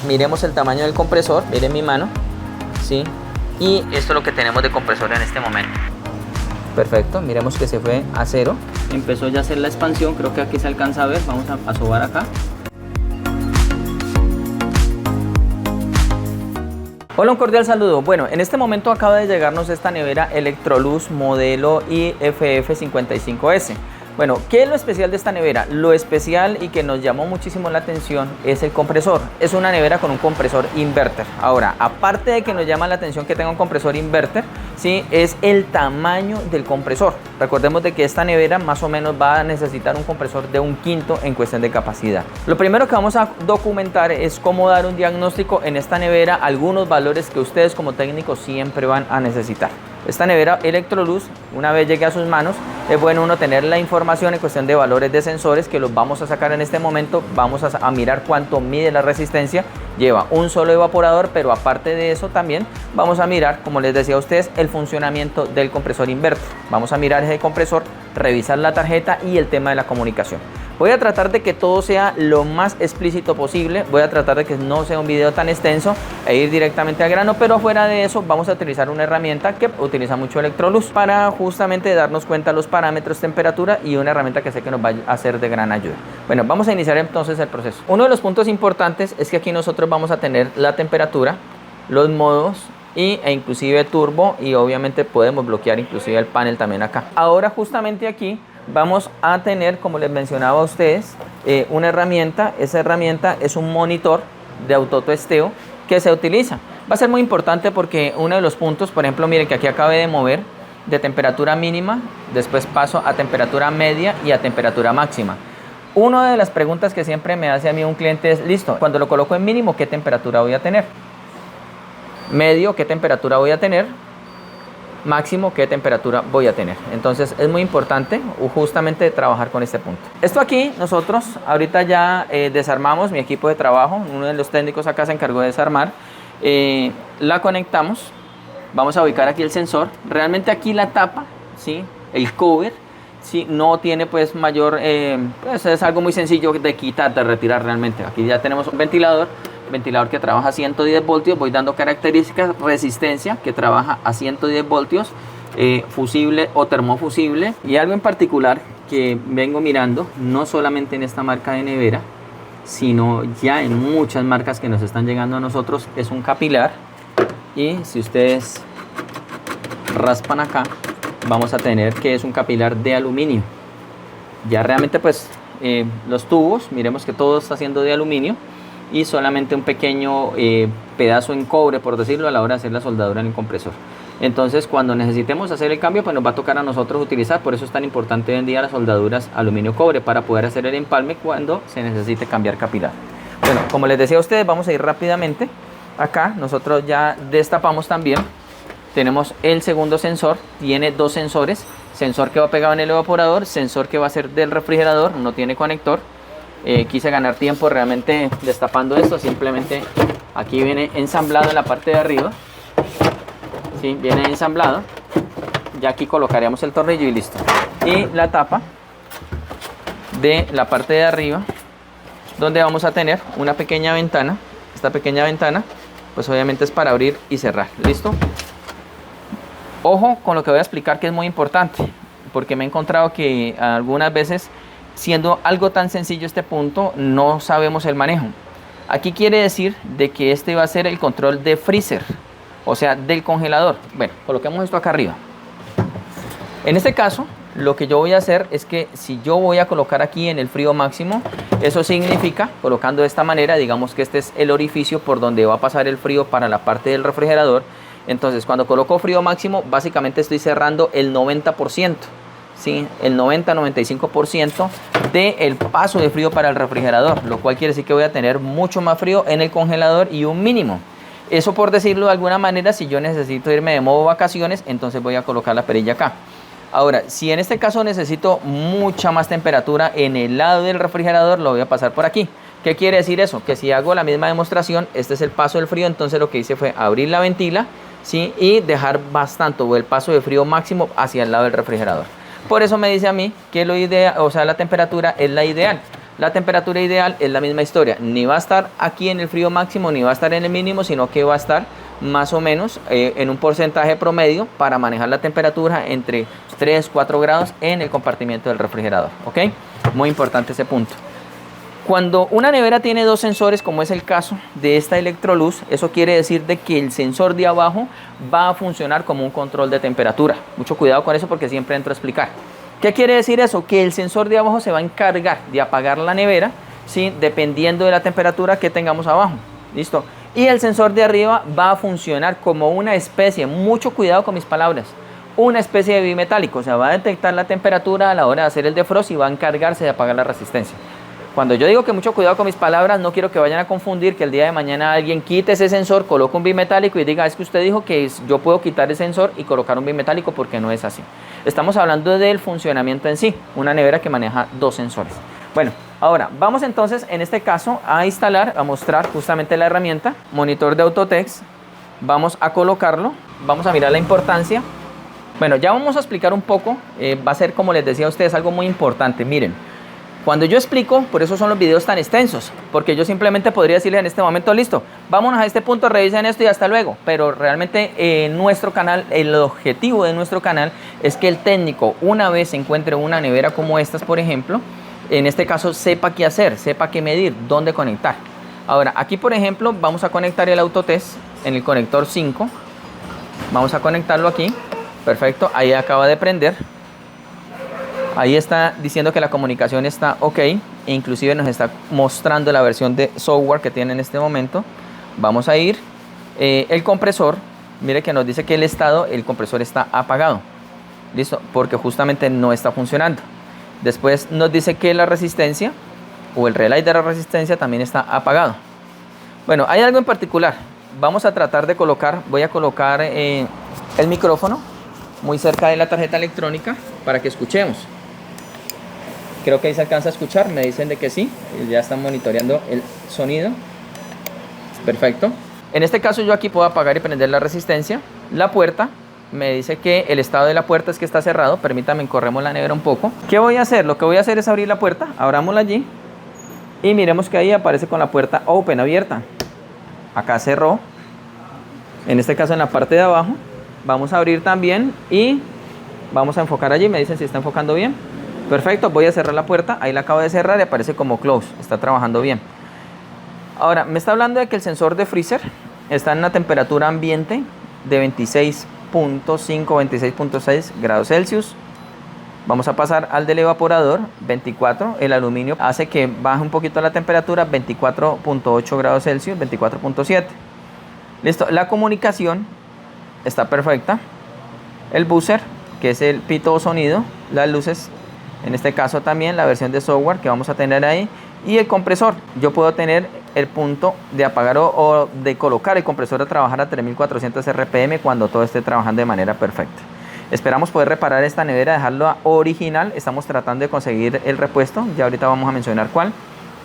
Miremos el tamaño del compresor, miren mi mano, ¿sí? Y esto es lo que tenemos de compresor en este momento. Perfecto, miremos que se fue a 0. Empezó ya a hacer la expansión, creo que aquí se alcanza a ver, vamos a sobar acá. Hola, un cordial saludo. Bueno, en este momento acaba de llegarnos esta nevera Electrolux modelo IFF55S. Bueno, ¿qué es lo especial de esta nevera? Lo especial y que nos llamó muchísimo la atención es el compresor. Es una nevera con un compresor inverter. Ahora, aparte de que nos llama la atención que tenga un compresor inverter, ¿sí? Es el tamaño del compresor. Recordemos de que esta nevera más o menos va a necesitar un compresor de 1/5 en cuestión de capacidad. Lo primero que vamos a documentar es cómo dar un diagnóstico en esta nevera, algunos valores que ustedes como técnicos siempre van a necesitar. Esta nevera Electrolux, una vez llegue a sus manos, es bueno uno tener la información en cuestión de valores de sensores que los vamos a sacar en este momento. Vamos a mirar cuánto mide la resistencia. Lleva un solo evaporador, pero aparte de eso también vamos a mirar, como les decía a ustedes, el funcionamiento del compresor inverter. Vamos a mirar ese compresor, revisar la tarjeta y el tema de la comunicación. Voy a tratar de que todo sea lo más explícito posible. Voy a tratar de que no sea un video tan extenso e ir directamente al grano, pero fuera de eso vamos a utilizar una herramienta que utiliza mucho Electrolux para justamente darnos cuenta de los parámetros, temperatura, y una herramienta que sé que nos va a ser de gran ayuda. Bueno, vamos a iniciar entonces el proceso. Uno de los puntos importantes es que aquí nosotros vamos a tener la temperatura, los modos e inclusive turbo, y obviamente podemos bloquear inclusive el panel también acá. Ahora justamente aquí vamos a tener, como les mencionaba a ustedes, una herramienta. Esa herramienta es un monitor de autotesteo que se utiliza. Va a ser muy importante porque uno de los puntos, por ejemplo, miren que aquí acabé de mover de temperatura mínima, después paso a temperatura media y a temperatura máxima. Una de las preguntas que siempre me hace a mí un cliente es: listo, cuando lo coloco en mínimo, ¿qué temperatura voy a tener? Medio, ¿qué temperatura voy a tener? Máximo, ¿qué temperatura voy a tener? Entonces es muy importante justamente trabajar con este punto. Esto aquí nosotros ahorita ya desarmamos, mi equipo de trabajo, uno de los técnicos acá se encargó de desarmar. La conectamos, vamos a ubicar aquí el sensor. Realmente aquí la tapa, ¿sí? El cover, ¿sí? No tiene pues mayor, pues es algo muy sencillo de quitar, de retirar realmente. Aquí ya tenemos un ventilador que trabaja a 110 voltios, voy dando características: resistencia, que trabaja a 110 voltios, fusible o termofusible. Y algo en particular que vengo mirando, no solamente en esta marca de nevera, sino ya en muchas marcas que nos están llegando a nosotros, es un capilar. Y si ustedes raspan acá, vamos a tener que es un capilar de aluminio. Ya realmente pues los tubos, miremos que todo está siendo de aluminio, y solamente un pequeño pedazo en cobre, por decirlo, a la hora de hacer la soldadura en el compresor. Entonces cuando necesitemos hacer el cambio, pues nos va a tocar a nosotros utilizar. Por eso es tan importante hoy en día las soldaduras aluminio-cobre, para poder hacer el empalme cuando se necesite cambiar capilar. Bueno, como les decía a ustedes, vamos a ir rápidamente. Acá nosotros ya destapamos también. Tenemos el segundo sensor, tiene dos sensores: sensor que va pegado en el evaporador, sensor que va a ser del refrigerador, no tiene conector. Quise ganar tiempo realmente destapando esto. Simplemente aquí viene ensamblado en la parte de arriba, ¿sí? Viene ensamblado. Ya aquí colocaríamos el tornillo y listo. Y la tapa de la parte de arriba, donde vamos a tener una pequeña ventana. Esta pequeña ventana pues obviamente es para abrir y cerrar. Listo. Ojo con lo que voy a explicar, que es muy importante, porque me he encontrado que algunas veces, siendo algo tan sencillo este punto, no sabemos el manejo. Aquí quiere decir de que este va a ser el control de freezer, o sea, del congelador. Bueno, coloquemos esto acá arriba. En este caso, lo que yo voy a hacer es que si yo voy a colocar aquí en el frío máximo, eso significa, colocando de esta manera, digamos que este es el orificio por donde va a pasar el frío para la parte del refrigerador. Entonces cuando coloco frío máximo, básicamente estoy cerrando el 90%. ¿Sí? El 90-95% del paso de frío para el refrigerador, lo cual quiere decir que voy a tener mucho más frío en el congelador y un mínimo. Eso, por decirlo de alguna manera, si yo necesito irme de modo vacaciones, entonces voy a colocar la perilla acá. Ahora, si en este caso necesito mucha más temperatura en el lado del refrigerador, lo voy a pasar por aquí. ¿Qué quiere decir eso? Que si hago la misma demostración, este es el paso del frío, entonces lo que hice fue abrir la ventila, ¿sí? Y dejar bastante, o el paso de frío máximo hacia el lado del refrigerador. Por eso me dice a mí que lo ideal, o sea, la temperatura es la ideal. La temperatura ideal es la misma historia, ni va a estar aquí en el frío máximo ni va a estar en el mínimo, sino que va a estar más o menos en un porcentaje promedio para manejar la temperatura entre 3-4 grados en el compartimiento del refrigerador, ¿ok? Muy importante ese punto. Cuando una nevera tiene dos sensores, como es el caso de esta Electrolux, eso quiere decir de que el sensor de abajo va a funcionar como un control de temperatura. Mucho cuidado con eso porque siempre entro a explicar. ¿Qué quiere decir eso? Que el sensor de abajo se va a encargar de apagar la nevera, ¿sí? Dependiendo de la temperatura que tengamos abajo. ¿Listo? Y el sensor de arriba va a funcionar como una especie, mucho cuidado con mis palabras, una especie de bimetálico. O sea, va a detectar la temperatura a la hora de hacer el defrost y va a encargarse de apagar la resistencia. Cuando yo digo que mucho cuidado con mis palabras, no quiero que vayan a confundir que el día de mañana alguien quite ese sensor, coloque un bimetálico y diga, es que usted dijo que yo puedo quitar el sensor y colocar un bimetálico, porque no es así. Estamos hablando del funcionamiento en sí, una nevera que maneja dos sensores. Bueno, ahora vamos entonces en este caso a instalar, a mostrar justamente la herramienta, monitor de Autotext. Vamos a colocarlo, vamos a mirar la importancia. Bueno, ya vamos a explicar un poco, va a ser, como les decía a ustedes, algo muy importante. Miren. Cuando yo explico, por eso son los videos tan extensos, porque yo simplemente podría decirles en este momento, listo, vámonos a este punto, revisen esto y hasta luego. Pero realmente en nuestro canal, el objetivo de nuestro canal es que el técnico, una vez encuentre una nevera como estas, por ejemplo, en este caso sepa qué hacer, sepa qué medir, dónde conectar. Ahora, aquí por ejemplo, vamos a conectar el Autotest en el conector 5. Vamos a conectarlo aquí. Perfecto, ahí acaba de prender. Ahí está diciendo que la comunicación está ok, e inclusive nos está mostrando la versión de software que tiene en este momento. Vamos a ir, el compresor, mire que nos dice que el compresor está apagado, listo, porque justamente no está funcionando. Después nos dice que la resistencia o el relay de la resistencia también está apagado. Bueno, hay algo en particular, vamos a tratar de colocar, voy a colocar el micrófono muy cerca de la tarjeta electrónica para que escuchemos. Creo que ahí se alcanza a escuchar, me dicen de que sí, ya están monitoreando el sonido. Perfecto. En este caso yo aquí puedo apagar y prender la resistencia. La puerta, me dice que el estado de la puerta es que está cerrado. Permítanme, corremos la nevera un poco. ¿Qué voy a hacer? Lo que voy a hacer es abrir la puerta, abrámosla allí. Y miremos que ahí aparece con la puerta open, abierta. Acá cerró. En este caso en la parte de abajo. Vamos a abrir también y vamos a enfocar allí. Me dicen si está enfocando bien. Perfecto, voy a cerrar la puerta, ahí la acabo de cerrar y aparece como close, está trabajando bien. Ahora, me está hablando de que el sensor de freezer está en una temperatura ambiente de 26.5, 26.6 grados Celsius. Vamos a pasar al del evaporador, 24, el aluminio hace que baje un poquito la temperatura, 24.8 grados Celsius, 24.7. Listo, la comunicación está perfecta. El buzzer, que es el pito o sonido, las luces. En este caso también la versión de software que vamos a tener ahí. Y el compresor. Yo puedo tener el punto de apagar o de colocar el compresor a trabajar a 3400 RPM cuando todo esté trabajando de manera perfecta. Esperamos poder reparar esta nevera, dejarlo original. Estamos tratando de conseguir el repuesto. Ya ahorita vamos a mencionar cuál.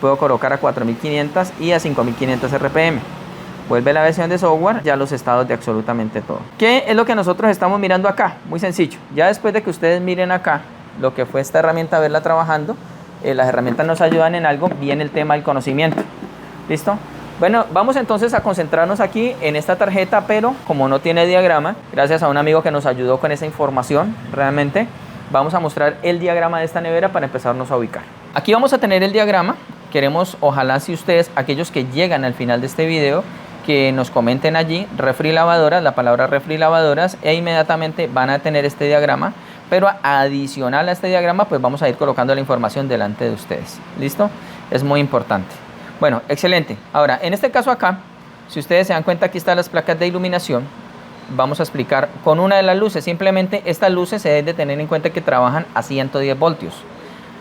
Puedo colocar a 4500 y a 5500 RPM. Vuelve la versión de software, ya los estados de absolutamente todo. ¿Qué es lo que nosotros estamos mirando acá? Muy sencillo. Ya después de que ustedes miren acá lo que fue esta herramienta, verla trabajando, las herramientas nos ayudan en algo, viene el tema del conocimiento. ¿Listo? Bueno, vamos entonces a concentrarnos aquí en esta tarjeta, pero como no tiene diagrama, gracias a un amigo que nos ayudó con esa información, realmente vamos a mostrar el diagrama de esta nevera para empezarnos a ubicar. Aquí vamos a tener el diagrama. Queremos, ojalá, si ustedes, aquellos que llegan al final de este video, que nos comenten allí refri lavadoras, la palabra refri lavadoras, e inmediatamente van a tener este diagrama. Pero adicional a este diagrama, pues vamos a ir colocando la información delante de ustedes. ¿Listo? Es muy importante. Bueno, excelente. Ahora, en este caso acá, si ustedes se dan cuenta, aquí están las placas de iluminación. Vamos a explicar con una de las luces. Simplemente estas luces se deben de tener en cuenta que trabajan a 110 voltios.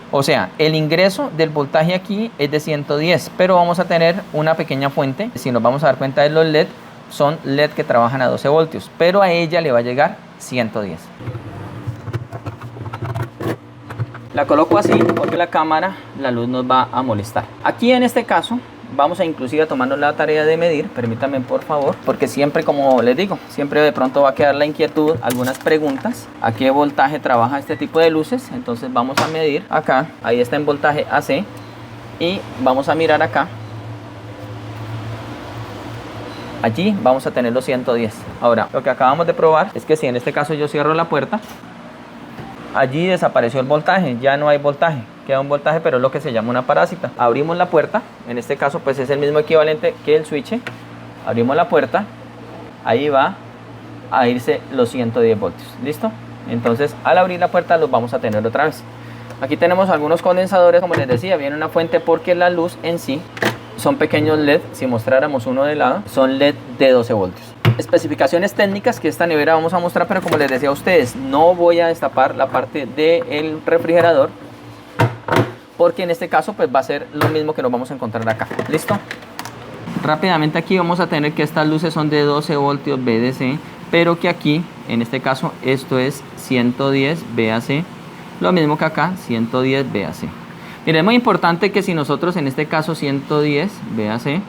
O sea, el ingreso del voltaje aquí es de 110, pero vamos a tener una pequeña fuente. Si nos vamos a dar cuenta de los LED, son LED que trabajan a 12 voltios, pero a ella le va a llegar 110. La coloco así porque la cámara, la luz nos va a molestar. Aquí en este caso vamos a inclusive tomarnos la tarea de medir, permítanme por favor, porque siempre, como les digo, siempre de pronto va a quedar la inquietud, algunas preguntas, a qué voltaje trabaja este tipo de luces. Entonces vamos a medir acá, ahí está en voltaje AC, y vamos a mirar acá. Allí vamos a tener los 110. Ahora, lo que acabamos de probar es que si en este caso yo cierro la puerta, allí desapareció el voltaje, ya no hay voltaje, queda un voltaje, pero es lo que se llama una parásita. Abrimos la puerta, en este caso pues es el mismo equivalente que el switch. Abrimos la puerta, ahí va a irse los 110 voltios, ¿listo? Entonces al abrir la puerta los vamos a tener otra vez. Aquí tenemos algunos condensadores, como les decía, viene una fuente porque la luz en sí son pequeños LED. Si mostráramos uno de lado, son LED de 12 voltios. Especificaciones técnicas que esta nevera vamos a mostrar, pero como les decía a ustedes, no voy a destapar la parte del refrigerador, porque en este caso pues va a ser lo mismo que nos vamos a encontrar acá. ¿Listo? Rápidamente aquí vamos a tener que estas luces son de 12 voltios VDC, pero que aquí, en este caso, esto es 110 VAC, lo mismo que acá, 110 VAC. Miren, es muy importante que si nosotros, en este caso 110 VAC,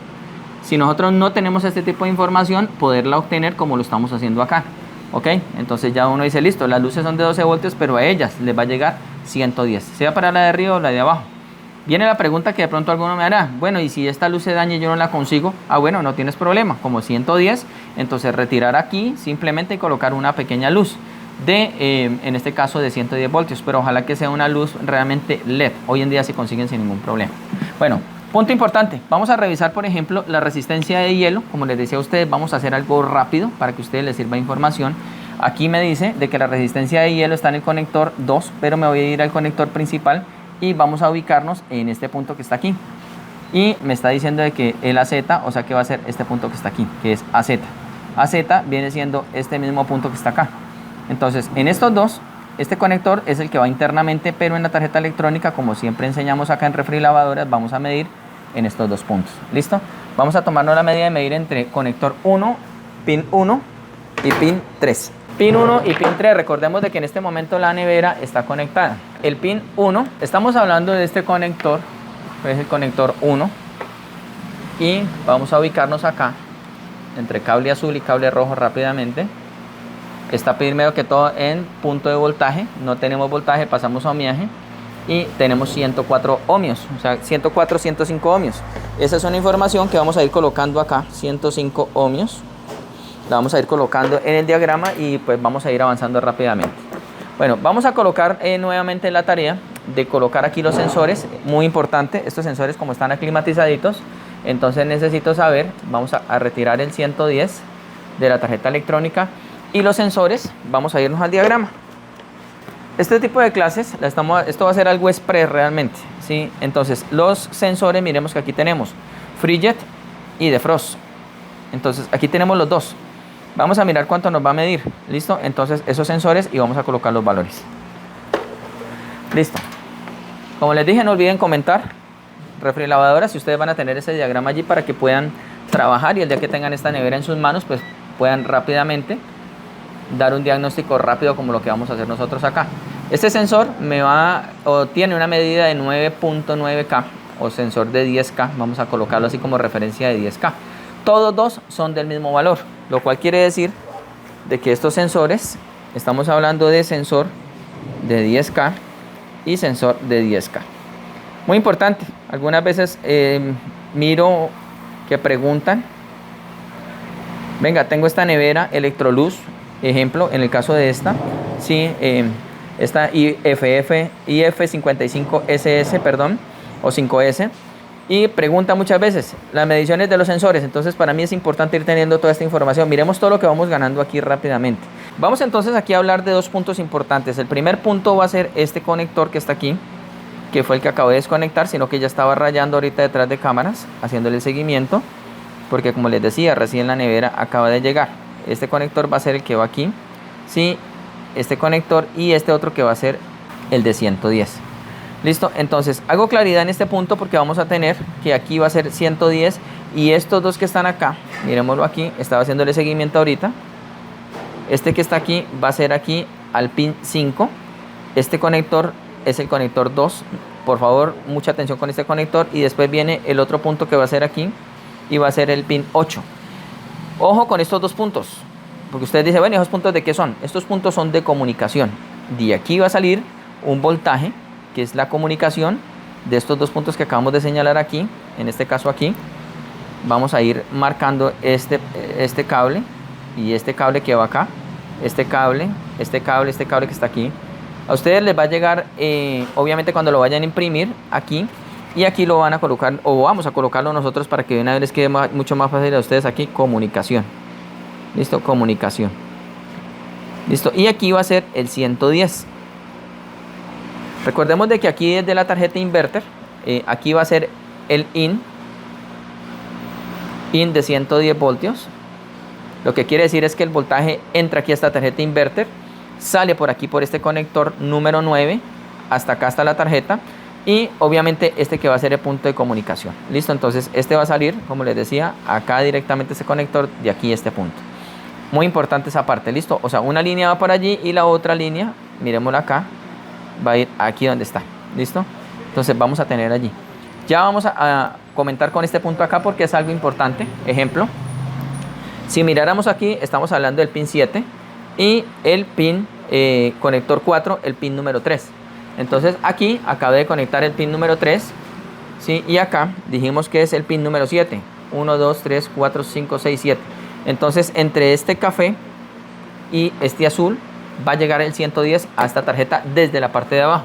si nosotros no tenemos este tipo de información, poderla obtener como lo estamos haciendo acá. ¿Ok? Entonces ya uno dice, listo, las luces son de 12 voltios, pero a ellas les va a llegar 110, sea para la de arriba o la de abajo. Viene la pregunta que de pronto alguno me hará, bueno, y si esta luz se daña y yo no la consigo, bueno, no tienes problema, como 110, entonces retirar aquí simplemente y colocar una pequeña luz de, en este caso de 110 voltios, pero ojalá que sea una luz realmente LED, hoy en día se consiguen sin ningún problema. Bueno, punto importante, vamos a revisar por ejemplo la resistencia de hielo. Como les decía a ustedes, vamos a hacer algo rápido para que a ustedes les sirva información. Aquí me dice de que la resistencia de hielo está en el conector 2, pero me voy a ir al conector principal y vamos a ubicarnos en este punto que está aquí. Y me está diciendo de que el AZ, o sea que va a ser este punto que está aquí, que es AZ. AZ viene siendo este mismo punto que está acá. Entonces, en estos dos, este conector es el que va internamente, pero en la tarjeta electrónica, como siempre enseñamos acá en refrigeradoras, vamos a medir en estos dos puntos. ¿Listo? Vamos a tomarnos la medida de medir entre conector 1, pin 1 y pin 3. Pin 1 y pin 3, recordemos de que en este momento la nevera está conectada. El pin 1, estamos hablando de este conector, es el conector 1. Y vamos a ubicarnos acá, entre cable azul y cable rojo rápidamente. Está primero que todo en punto de voltaje, no tenemos voltaje, pasamos a ohmiaje y tenemos 104 ohmios, o sea 104, 105 ohmios. Esa es una información que vamos a ir colocando acá, 105 ohmios. La vamos a ir colocando en el diagrama y pues vamos a ir avanzando rápidamente. Bueno, vamos a colocar nuevamente la tarea de colocar aquí los sensores, muy importante, estos sensores como están aclimatizaditos, entonces necesito saber, vamos a retirar el 110 de la tarjeta electrónica. Y los sensores, vamos a irnos al diagrama. Este tipo de clases, esto va a ser algo express realmente, ¿sí? Entonces, los sensores, miremos que aquí tenemos FreeJet y defrost. Entonces, aquí tenemos los dos. Vamos a mirar cuánto nos va a medir. ¿Listo? Entonces, esos sensores y vamos a colocar los valores. Listo. Como les dije, no olviden comentar. Refrigeradoras, si ustedes van a tener ese diagrama allí para que puedan trabajar y el día que tengan esta nevera en sus manos, pues puedan rápidamente dar un diagnóstico rápido como lo que vamos a hacer nosotros acá. Este sensor tiene una medida de 9.9K o sensor de 10K, vamos a colocarlo así como referencia de 10K. Todos dos son del mismo valor, lo cual quiere decir de que estos sensores, estamos hablando de sensor de 10K y sensor de 10K. Muy importante, algunas veces miro que preguntan, venga, tengo esta nevera Electrolux, ejemplo, en el caso de esta, sí, esta IF55SS, perdón, o 5S, y pregunta muchas veces las mediciones de los sensores. Entonces para mí es importante ir teniendo toda esta información. Miremos todo lo que vamos ganando aquí rápidamente. Vamos entonces aquí a hablar de dos puntos importantes. El primer punto va a ser este conector que está aquí, que fue el que acabo de desconectar, sino que ya estaba rayando ahorita detrás de cámaras, haciéndole el seguimiento, porque como les decía, recién la nevera acaba de llegar. Este conector va a ser el que va aquí, sí, este conector y este otro que va a ser el de 110. Listo, entonces hago claridad en este punto porque vamos a tener que aquí va a ser 110 y estos dos que están acá, miremoslo aquí, estaba haciéndole seguimiento ahorita. Este que está aquí va a ser aquí al pin 5. Este conector es el conector 2. Por favor, mucha atención con este conector. Y después viene el otro punto que va a ser aquí y va a ser el pin 8. Ojo con estos dos puntos, porque ustedes dicen, bueno, ¿esos puntos de qué son? Estos puntos son de comunicación. De aquí va a salir un voltaje, que es la comunicación, de estos dos puntos que acabamos de señalar aquí, en este caso aquí, vamos a ir marcando este cable y este cable que va acá, este cable que está aquí. A ustedes les va a llegar, obviamente cuando lo vayan a imprimir aquí, y aquí lo van a colocar, o vamos a colocarlo nosotros para que de una vez les quede mucho más fácil a ustedes aquí, comunicación. Listo, comunicación. Listo, y aquí va a ser el 110. Recordemos de que aquí desde la tarjeta inverter, aquí va a ser el in de 110 voltios. Lo que quiere decir es que el voltaje entra aquí a esta tarjeta inverter, sale por aquí por este conector número 9, hasta acá está la tarjeta, y obviamente este que va a ser el punto de comunicación. Listo, entonces este va a salir, como les decía, acá directamente este conector, de aquí este punto. Muy importante esa parte, listo. O sea, una línea va por allí y la otra línea, miremosla acá, va a ir aquí donde está. Listo, entonces vamos a tener allí. Ya vamos a comentar con este punto acá porque es algo importante. Ejemplo, si miráramos aquí, estamos hablando del pin 7 y el pin conector 4, el pin número 3. Entonces aquí acabé de conectar el pin número 3, ¿sí? Y acá dijimos que es el pin número 7. 1, 2, 3, 4, 5, 6, 7. Entonces entre este café y este azul va a llegar el 110 a esta tarjeta desde la parte de abajo.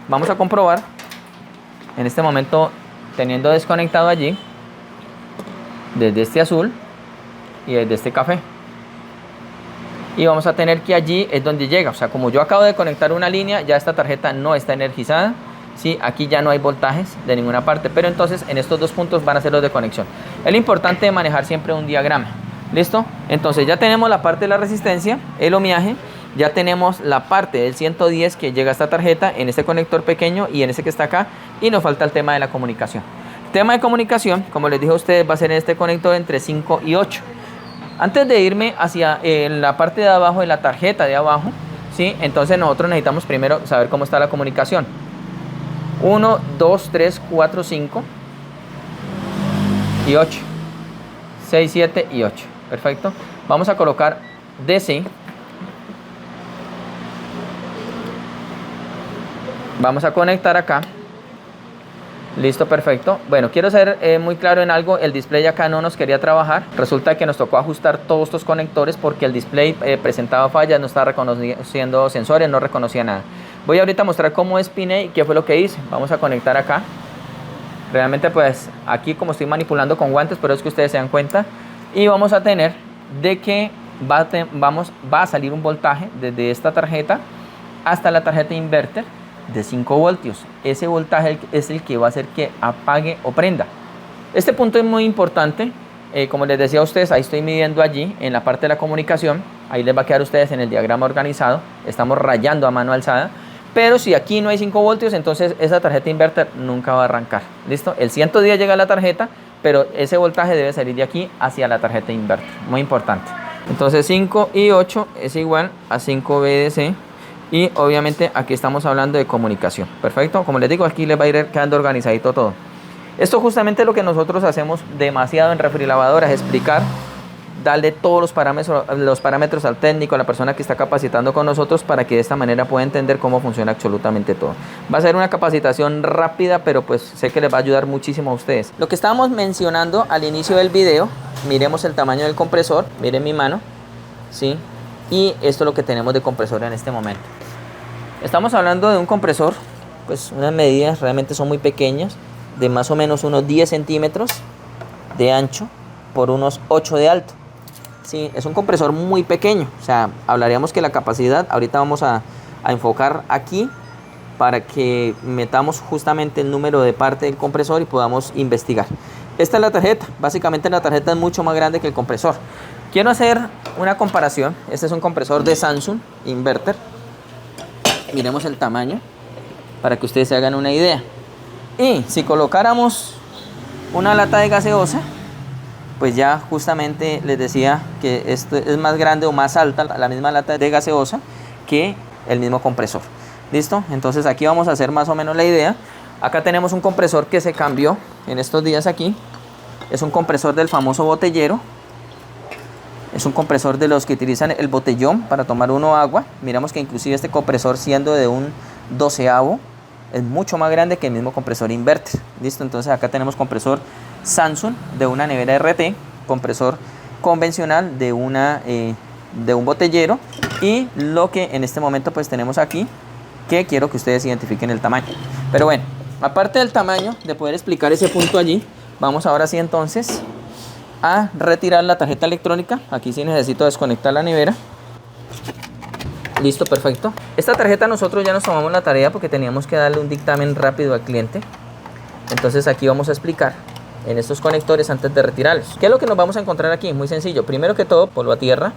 Vamos a comprobar en este momento, teniendo desconectado allí desde este azul y desde este café, y vamos a tener que allí es donde llega. O sea, como yo acabo de conectar una línea, ya esta tarjeta no está energizada, ¿sí? Aquí ya no hay voltajes de ninguna parte, pero entonces en estos dos puntos van a ser los de conexión. Es lo importante de manejar siempre un diagrama. ¿Listo? Entonces ya tenemos la parte de la resistencia, el ohmiaje, ya tenemos la parte del 110 que llega a esta tarjeta en este conector pequeño y en ese que está acá, y nos falta el tema de la comunicación. El tema de comunicación, como les dije a ustedes, va a ser en este conector entre 5 y 8. Antes de irme hacia la parte de abajo de la tarjeta de abajo, ¿sí? Entonces nosotros necesitamos primero saber cómo está la comunicación. 1, 2, 3, 4, 5 y 8. 6, 7 y 8. Perfecto. Vamos a colocar DC. Vamos a conectar acá. Listo, perfecto. Bueno, quiero ser muy claro en algo. El display acá no nos quería trabajar. Resulta que nos tocó ajustar todos estos conectores porque el display presentaba fallas, no estaba reconociendo sensores, no reconocía nada. Voy ahorita a mostrar cómo es PIN y qué fue lo que hice. Vamos a conectar acá. Realmente pues aquí como estoy manipulando con guantes, pero es que ustedes se dan cuenta. Y vamos a tener de que va a salir un voltaje desde esta tarjeta hasta la tarjeta inverter de 5 voltios. Ese voltaje es el que va a hacer que apague o prenda. Este punto es muy importante. Como les decía a ustedes, ahí estoy midiendo allí en la parte de la comunicación. Ahí les va a quedar a ustedes en el diagrama organizado. Estamos rayando a mano alzada. Pero si aquí no hay 5 voltios, entonces esa tarjeta inverter nunca va a arrancar. ¿Listo? El 110 llega a la tarjeta, pero ese voltaje debe salir de aquí hacia la tarjeta inverter. Muy importante. Entonces 5 y 8 es igual a 5 VDC. Y obviamente aquí estamos hablando de comunicación. Perfecto. Como les digo, aquí les va a ir quedando organizadito todo. Esto justamente es lo que nosotros hacemos demasiado en refrigeradoras, explicar, darle todos los parámetros al técnico, a la persona que está capacitando con nosotros, para que de esta manera pueda entender cómo funciona absolutamente todo. Va a ser una capacitación rápida, pero pues sé que les va a ayudar muchísimo a ustedes. Lo que estábamos mencionando al inicio del video, miremos el tamaño del compresor, miren mi mano, ¿sí? Y esto es lo que tenemos de compresor en este momento. Estamos hablando de un compresor, pues unas medidas realmente son muy pequeñas, de más o menos unos 10 centímetros de ancho por unos 8 de alto. Sí, es un compresor muy pequeño. O sea, hablaríamos que la capacidad, ahorita vamos a enfocar aquí para que metamos justamente el número de parte del compresor y podamos investigar. Esta es la tarjeta. Básicamente la tarjeta es mucho más grande que el compresor. Quiero hacer una comparación. Este es un compresor de Samsung Inverter. Miremos el tamaño para que ustedes se hagan una idea. Y si colocáramos una lata de gaseosa, pues ya justamente les decía que esto es más grande o más alta, la misma lata de gaseosa, que el mismo compresor. ¿Listo? Entonces aquí vamos a hacer más o menos la idea. Acá tenemos un compresor que se cambió en estos días aquí. Es un compresor del famoso botellero. Es un compresor de los que utilizan el botellón para tomar uno agua. Miramos que inclusive este compresor, siendo de un 12avo es mucho más grande que el mismo compresor inverter. Listo, entonces acá tenemos compresor Samsung de una nevera RT, compresor convencional de un botellero, y lo que en este momento pues tenemos aquí, que quiero que ustedes identifiquen el tamaño. Pero bueno, aparte del tamaño, de poder explicar ese punto allí, vamos ahora sí entonces a retirar la tarjeta electrónica. Aquí sí necesito desconectar la nevera. Listo, perfecto. Esta tarjeta nosotros ya nos tomamos la tarea porque teníamos que darle un dictamen rápido al cliente. Entonces aquí vamos a explicar en estos conectores antes de retirarlos. ¿Qué es lo que nos vamos a encontrar aquí? Muy sencillo. Primero que todo, polvo a tierra.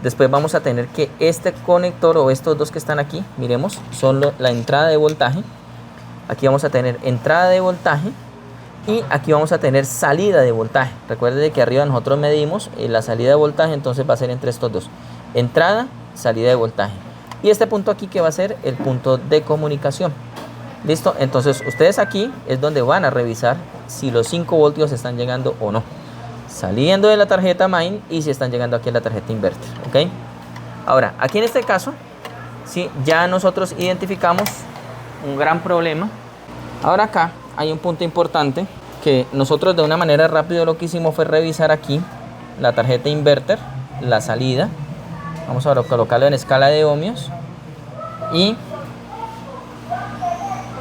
Después vamos a tener que este conector o estos dos que están aquí, miremos, son la entrada de voltaje. Aquí vamos a tener entrada de voltaje y aquí vamos a tener salida de voltaje. Recuerden que arriba nosotros medimos la salida de voltaje, entonces va a ser entre estos dos. Entrada, salida de voltaje. Y este punto aquí que va a ser el punto de comunicación. Listo, entonces ustedes aquí es donde van a revisar si los 5 voltios están llegando o no, saliendo de la tarjeta main, y si están llegando aquí a la tarjeta inverter, ¿ok? Ahora, aquí en este caso, sí, ya nosotros identificamos un gran problema. Ahora acá hay un punto importante que nosotros de una manera rápida lo que hicimos fue revisar aquí la tarjeta inverter, la salida. Vamos a colocarlo en escala de ohmios y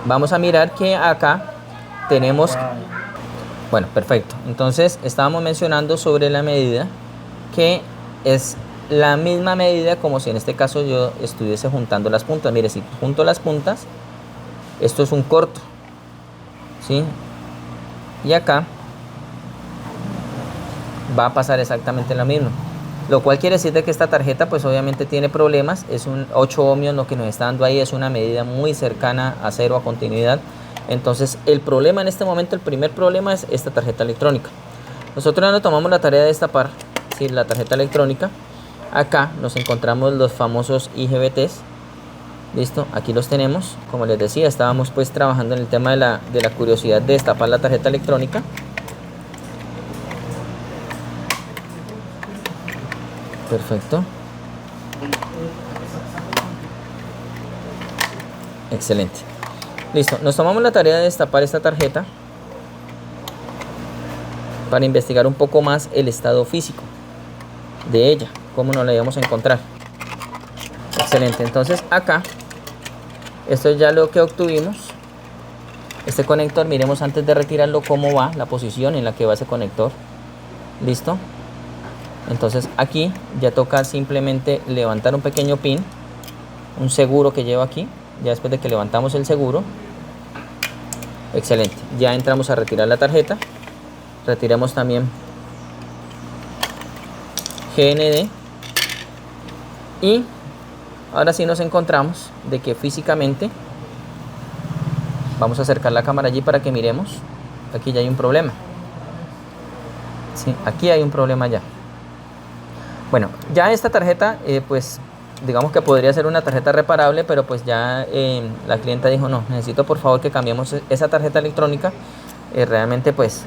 vamos a mirar que acá tenemos, bueno, perfecto. Entonces estábamos mencionando sobre la medida, que es la misma medida como si en este caso yo estuviese juntando las puntas. Mire, si junto las puntas, esto es un corto, ¿sí? Y acá va a pasar exactamente lo mismo, lo cual quiere decir de que esta tarjeta pues obviamente tiene problemas. Es un 8 ohmios lo que nos está dando ahí, es una medida muy cercana a cero, a continuidad. Entonces el problema en este momento, el primer problema es esta tarjeta electrónica. Nosotros nos tomamos la tarea de destapar, ¿sí?, la tarjeta electrónica. Acá nos encontramos los famosos IGBTs. Listo, aquí los tenemos. Como les decía, estábamos pues trabajando en el tema de la curiosidad de destapar la tarjeta electrónica. Perfecto. Excelente. Listo, nos tomamos la tarea de destapar esta tarjeta para investigar un poco más el estado físico de ella, cómo nos la íbamos a encontrar. Excelente, entonces acá, esto es ya lo que obtuvimos. Este conector, miremos antes de retirarlo cómo va, la posición en la que va ese conector. Listo. Entonces aquí ya toca simplemente levantar un pequeño pin, un seguro que lleva aquí. Ya después de que levantamos el seguro, excelente, ya entramos a retirar la tarjeta. Retiremos también GND y ahora sí nos encontramos de que físicamente, vamos a acercar la cámara allí para que miremos. Aquí ya hay un problema, sí, aquí hay un problema ya. Bueno, ya esta tarjeta pues digamos que podría ser una tarjeta reparable, pero pues ya la clienta dijo no, necesito por favor que cambiemos esa tarjeta electrónica. Realmente pues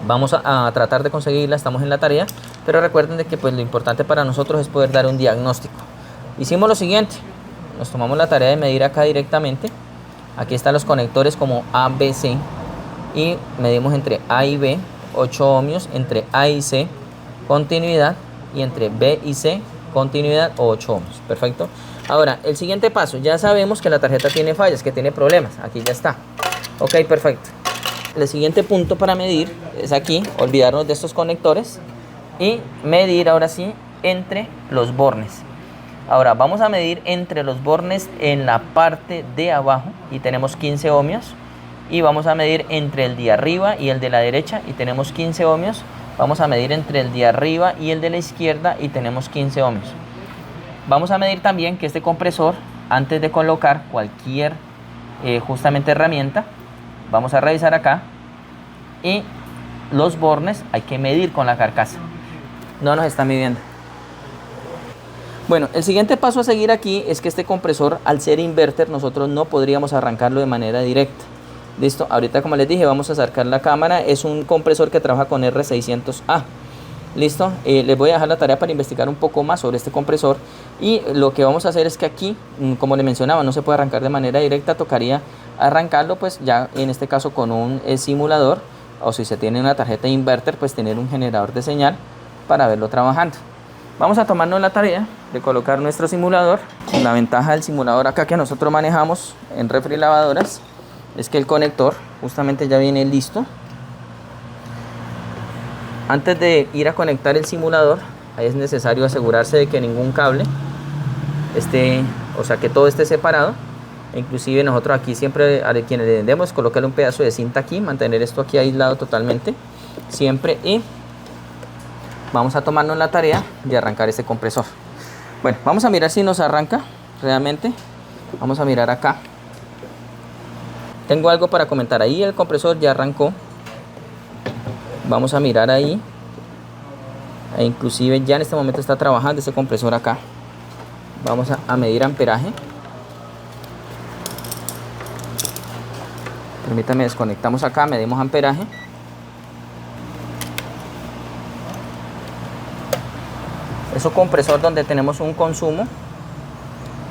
vamos a tratar de conseguirla, estamos en la tarea, pero recuerden de que pues lo importante para nosotros es poder dar un diagnóstico. Hicimos lo siguiente, nos tomamos la tarea de medir acá directamente. Aquí están los conectores como A, B, C, y medimos entre A y B 8 ohmios, entre A y C continuidad, y entre B y C continuidad 8 ohmios. Perfecto. Ahora el siguiente paso, ya sabemos que la tarjeta tiene fallas, que tiene problemas. Aquí ya está. Ok, perfecto. El siguiente punto para medir es aquí, olvidarnos de estos conectores y medir ahora sí entre los bornes. Ahora vamos a medir entre los bornes en la parte de abajo y tenemos 15 ohmios, y vamos a medir entre el de arriba y el de la derecha y tenemos 15 ohmios. Vamos a medir entre el de arriba y el de la izquierda y tenemos 15 ohmios. Vamos a medir también que este compresor, antes de colocar cualquier justamente herramienta, vamos a revisar acá, y los bornes hay que medir con la carcasa. No nos está midiendo. Bueno, el siguiente paso a seguir aquí es que este compresor, al ser inverter, nosotros no podríamos arrancarlo de manera directa. Listo, ahorita como les dije vamos a acercar la cámara. Es un compresor que trabaja con R600A. Listo, les voy a dejar la tarea para investigar un poco más sobre este compresor, y lo que vamos a hacer es que aquí, como les mencionaba, no se puede arrancar de manera directa, tocaría arrancarlo pues ya en este caso con un simulador, o si se tiene una tarjeta inverter, pues tener un generador de señal para verlo trabajando. Vamos a tomarnos la tarea de colocar nuestro simulador. La ventaja del simulador acá que nosotros manejamos en refrilavadoras es que el conector justamente ya viene listo. Antes de ir a conectar el simulador, ahí es necesario asegurarse de que ningún cable esté, o sea que todo esté separado. Inclusive nosotros aquí siempre a quienes le vendemos, colocarle un pedazo de cinta aquí, mantener esto aquí aislado totalmente siempre, y vamos a tomarnos la tarea de arrancar este compresor. Bueno, vamos a mirar si nos arranca realmente. Vamos a mirar acá. Tengo algo para comentar. Ahí el compresor ya arrancó. Vamos a mirar ahí. Inclusive ya en este momento está trabajando este compresor acá. Vamos a medir amperaje. Permítame, desconectamos acá, medimos amperaje. Es un compresor donde tenemos un consumo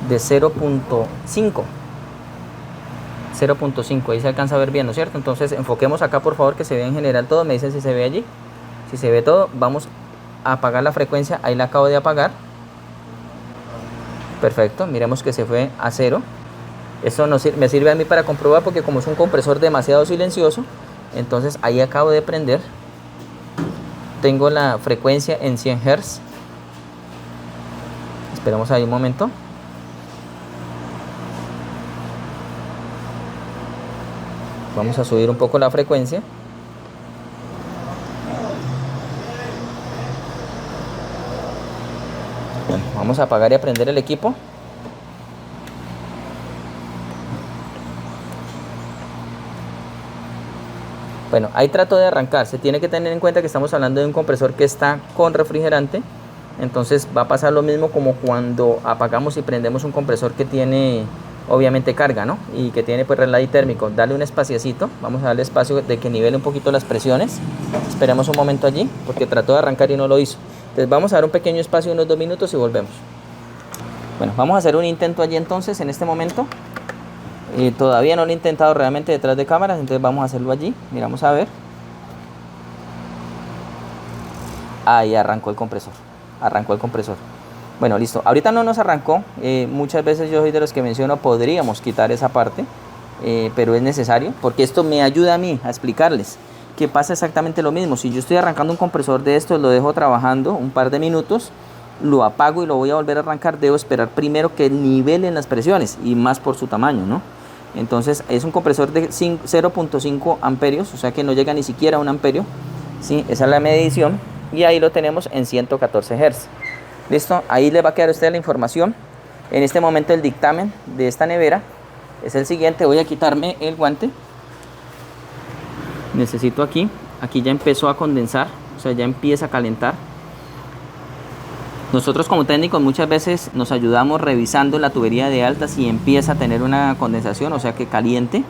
de 0.5. Ahí se alcanza a ver bien, ¿no es cierto? Entonces enfoquemos acá por favor, que se vea en general todo. Me dicen si se ve allí. Si se ve todo, vamos a apagar la frecuencia. Ahí la acabo de apagar. Perfecto, miremos que se fue a 0. Eso me sirve a mí para comprobar, porque como es un compresor demasiado silencioso, entonces ahí acabo de prender. Tengo la frecuencia en 100 Hz. Esperemos ahí un momento. Vamos a subir un poco la frecuencia. Bueno, vamos a apagar y a prender el equipo. Bueno, ahí trato de arrancar. Se tiene que tener en cuenta que estamos hablando de un compresor que está con refrigerante. Entonces va a pasar lo mismo como cuando apagamos y prendemos un compresor que tiene obviamente carga, ¿no? Y que tiene pues relay térmico. Dale un espaciecito. Vamos a darle espacio de que nivele un poquito las presiones. Esperemos un momento allí, porque trató de arrancar y no lo hizo. Entonces vamos a dar un pequeño espacio, unos 2 minutos, y volvemos. Bueno, vamos a hacer un intento allí entonces en este momento. Todavía no lo he intentado realmente detrás de cámaras, entonces vamos a hacerlo allí. Miramos a ver. Ahí arrancó el compresor. Arrancó el compresor. Bueno, listo. Ahorita no nos arrancó. Muchas veces yo soy de los que menciono, podríamos quitar esa parte, pero es necesario, porque esto me ayuda a mí a explicarles que pasa exactamente lo mismo. Si yo estoy arrancando un compresor de estos, lo dejo trabajando un par de minutos, lo apago y lo voy a volver a arrancar, debo esperar primero que nivelen las presiones, y más por su tamaño, ¿no? Entonces es un compresor de 0.5 amperios, o sea que no llega ni siquiera a 1 amperio, ¿sí? Esa es la medición, y ahí lo tenemos en 114 Hz. Listo, ahí le va a quedar a usted la información. En este momento el dictamen de esta nevera es el siguiente. Voy a quitarme el guante. Necesito aquí ya empezó a condensar, o sea, ya empieza a calentar. Nosotros como técnicos muchas veces nos ayudamos revisando la tubería de alta si empieza a tener una condensación, o sea que caliente,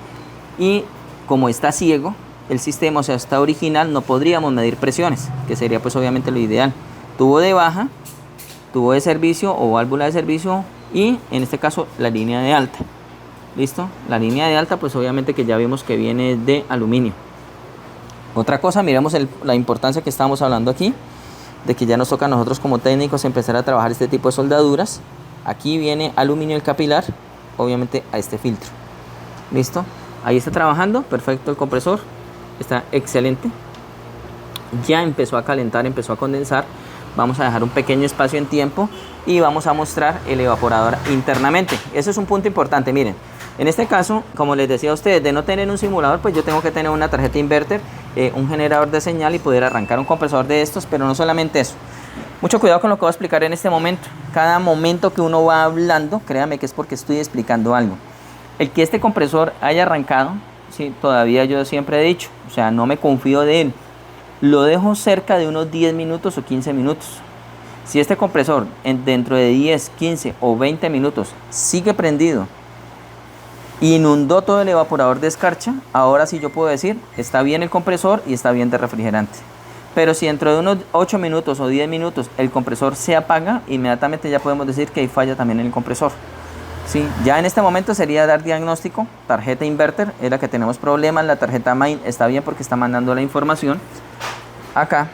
y como está ciego el sistema, o sea está original, no podríamos medir presiones, que sería pues obviamente lo ideal. Tubo de baja, tubo de servicio o válvula de servicio, y en este caso la línea de alta. Listo, la línea de alta pues obviamente que ya vimos que viene de aluminio. Otra cosa, miremos la importancia que estamos hablando aquí, de que ya nos toca a nosotros como técnicos empezar a trabajar este tipo de soldaduras. Aquí viene aluminio el capilar, obviamente a este filtro. Listo, ahí está trabajando, perfecto el compresor, está excelente. Ya empezó a calentar, empezó a condensar. Vamos a dejar un pequeño espacio en tiempo y vamos a mostrar el evaporador internamente. Eso es un punto importante, miren. En este caso, como les decía a ustedes, de no tener un simulador, pues yo tengo que tener una tarjeta inverter, un generador de señal y poder arrancar un compresor de estos, pero no solamente eso. Mucho cuidado con lo que voy a explicar en este momento. Cada momento que uno va hablando, créame que es porque estoy explicando algo. El que este compresor haya arrancado, sí, todavía yo siempre he dicho, o sea, no me confío de él. Lo dejo cerca de unos 10 minutos o 15 minutos. Si este compresor dentro de 10, 15 o 20 minutos sigue prendido, inundó todo el evaporador de escarcha, ahora sí yo puedo decir, está bien el compresor y está bien de refrigerante. Pero si dentro de unos 8 minutos o 10 minutos el compresor se apaga, inmediatamente ya podemos decir que hay falla también en el compresor. Sí, ya en este momento sería dar diagnóstico, tarjeta inverter, es la que tenemos problemas, la tarjeta main está bien porque está mandando la información. Acá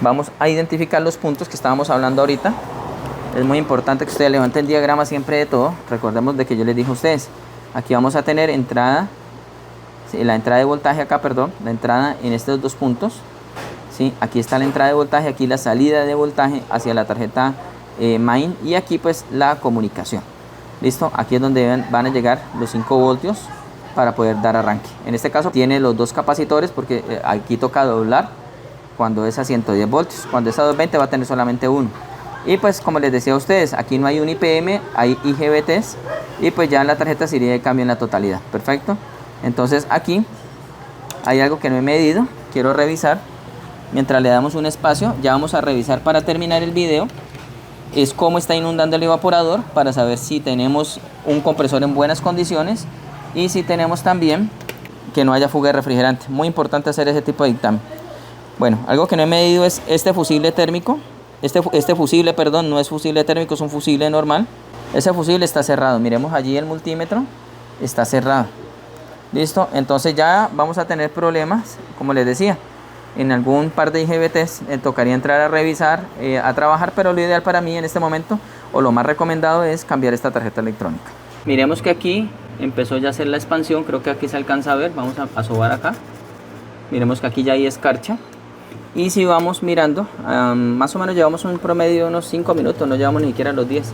vamos a identificar los puntos que estábamos hablando ahorita. Es muy importante que ustedes levanten diagrama siempre de todo. Recordemos de que yo les dije a ustedes, aquí vamos a tener entrada, sí, la entrada de voltaje acá, perdón, la entrada en estos dos puntos. Sí, aquí está la entrada de voltaje, aquí la salida de voltaje hacia la tarjeta main, y aquí pues la comunicación. Listo, aquí es donde van a llegar los 5 voltios para poder dar arranque. En este caso tiene los dos capacitores porque aquí toca doblar cuando es a 110 voltios. Cuando es a 220 va a tener solamente uno. Y pues como les decía a ustedes, aquí no hay un IPM, hay IGBTs, y pues ya en la tarjeta se iría de cambio en la totalidad. Perfecto. Entonces aquí hay algo que no he medido, quiero revisar. Mientras le damos un espacio, ya vamos a revisar para terminar el video, es cómo está inundando el evaporador para saber si tenemos un compresor en buenas condiciones y si tenemos también que no haya fuga de refrigerante. Muy importante hacer ese tipo de dictamen. Bueno, algo que no he medido es este fusible térmico. Este fusible, perdón, no es fusible térmico, es un fusible normal. Ese fusible está cerrado. Miremos allí el multímetro, está cerrado. Listo, entonces ya vamos a tener problemas, como les decía. En algún par de IGBTs tocaría entrar a revisar, a trabajar, pero lo ideal para mí en este momento, o lo más recomendado, es cambiar esta tarjeta electrónica. Miremos que aquí empezó ya a hacer la expansión, creo que aquí se alcanza a ver, vamos a sobar acá. Miremos que aquí ya hay escarcha. Y si vamos mirando, más o menos llevamos un promedio de unos 5 minutos, no llevamos ni siquiera los 10.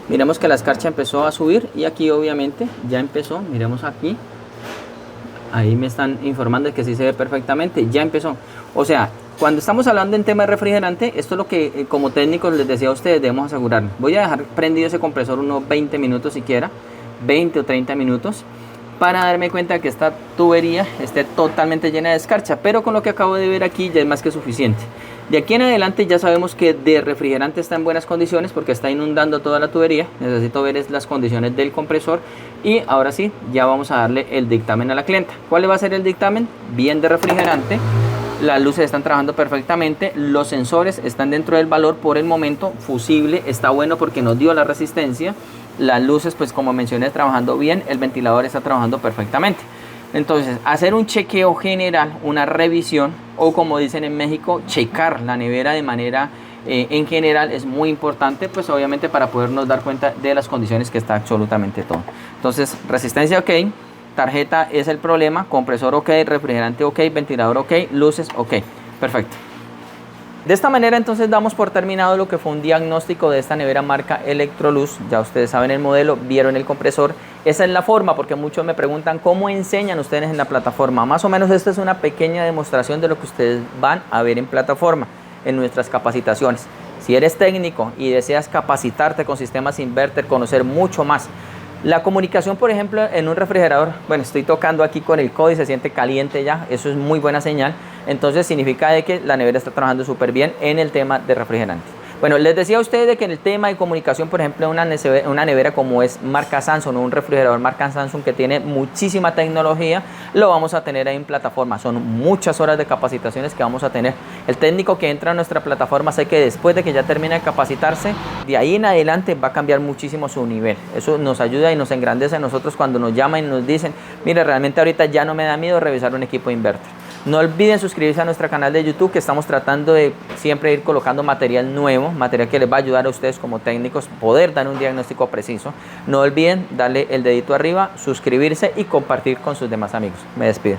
Miremos que la escarcha empezó a subir y aquí obviamente ya empezó, miremos aquí. Ahí me están informando de que sí se ve perfectamente, ya empezó. O sea, cuando estamos hablando en tema de refrigerante, esto es lo que como técnicos les decía a ustedes, debemos asegurar. Voy a dejar prendido ese compresor unos 20 minutos siquiera, 20 o 30 minutos, para darme cuenta de que esta tubería esté totalmente llena de escarcha. Pero con lo que acabo de ver aquí ya es más que suficiente. De aquí en adelante ya sabemos que de refrigerante está en buenas condiciones porque está inundando toda la tubería. Necesito ver las condiciones del compresor y ahora sí, ya vamos a darle el dictamen a la clienta. ¿Cuál va a ser el dictamen? Bien de refrigerante, las luces están trabajando perfectamente, los sensores están dentro del valor por el momento, fusible está bueno porque nos dio la resistencia, las luces pues como mencioné trabajando bien, el ventilador está trabajando perfectamente. Entonces, hacer un chequeo general, una revisión, o como dicen en México, checar la nevera de manera en general es muy importante, pues obviamente para podernos dar cuenta de las condiciones que está absolutamente todo. Entonces, resistencia ok, tarjeta es el problema, compresor ok, refrigerante ok, ventilador ok, luces ok, perfecto. De esta manera entonces damos por terminado lo que fue un diagnóstico de esta nevera marca Electrolux. Ya ustedes saben el modelo, vieron el compresor. Esa es la forma, porque muchos me preguntan cómo enseñan ustedes en la plataforma. Más o menos esta es una pequeña demostración de lo que ustedes van a ver en plataforma, en nuestras capacitaciones. Si eres técnico y deseas capacitarte con sistemas inverter, conocer mucho más. La comunicación, por ejemplo, en un refrigerador, bueno, estoy tocando aquí con el codo y se siente caliente ya, eso es muy buena señal. Entonces significa de que la nevera está trabajando súper bien en el tema de refrigerante. Bueno, les decía a ustedes de que en el tema de comunicación, por ejemplo, una nevera como es marca Samsung o un refrigerador marca Samsung que tiene muchísima tecnología, lo vamos a tener ahí en plataforma. Son muchas horas de capacitaciones que vamos a tener. El técnico que entra a nuestra plataforma sé que después de que ya termine de capacitarse, de ahí en adelante va a cambiar muchísimo su nivel. Eso nos ayuda y nos engrandece a nosotros cuando nos llaman y nos dicen, mire, realmente ahorita ya no me da miedo revisar un equipo inverter. No olviden suscribirse a nuestro canal de YouTube, que estamos tratando de siempre ir colocando material nuevo, material que les va a ayudar a ustedes como técnicos poder dar un diagnóstico preciso. No olviden darle el dedito arriba, suscribirse y compartir con sus demás amigos. Me despido.